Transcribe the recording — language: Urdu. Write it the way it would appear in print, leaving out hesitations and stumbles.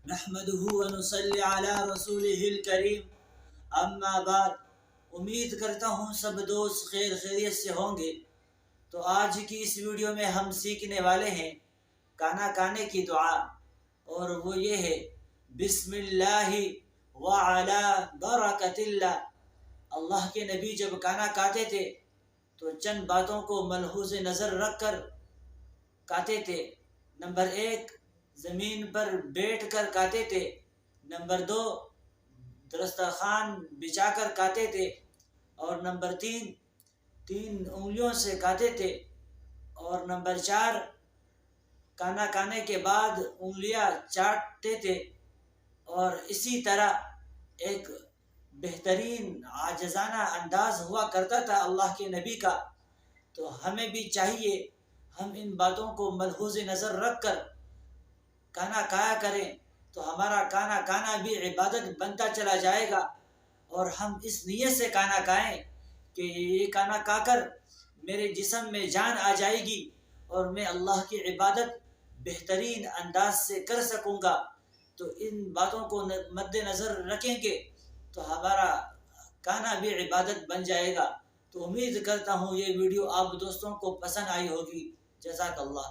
نحمده ونصلی علی رسولہ الکریم، اما بعد۔ امید کرتا ہوں سب دوست خیریت سے ہوں گے۔ تو آج کی اس ویڈیو میں ہم سیکھنے والے ہیں کھانا کھانے کی دعا، اور وہ یہ ہے: بسم اللہ وعلی برکت اللہ۔ اللہ کے نبی جب کھانا کھاتے تھے تو چند باتوں کو ملحوظ نظر رکھ کر کھاتے تھے۔ نمبر 1، زمین پر بیٹھ کر کھاتے تھے۔ نمبر 2، دسترخوان بچھا کر کھاتے تھے۔ اور نمبر 3، 3 انگلیوں سے کھاتے تھے۔ اور نمبر 4، کھانا کھانے کے بعد انگلیاں چاٹتے تھے۔ اور اسی طرح ایک بہترین عاجزانہ انداز ہوا کرتا تھا اللہ کے نبی کا۔ تو ہمیں بھی چاہیے ہم ان باتوں کو ملحوظ نظر رکھ کر کھانا کھایا کریں، تو ہمارا کھانا کھانا بھی عبادت بنتا چلا جائے گا۔ اور ہم اس نیت سے کھانا کھائیں کہ یہ کھانا کھا کر میرے جسم میں جان آ جائے گی اور میں اللہ کی عبادت بہترین انداز سے کر سکوں گا۔ تو ان باتوں کو مد نظر رکھیں گے تو ہمارا کھانا بھی عبادت بن جائے گا۔ تو امید کرتا ہوں یہ ویڈیو آپ دوستوں کو پسند آئی ہوگی۔ جزاک اللہ۔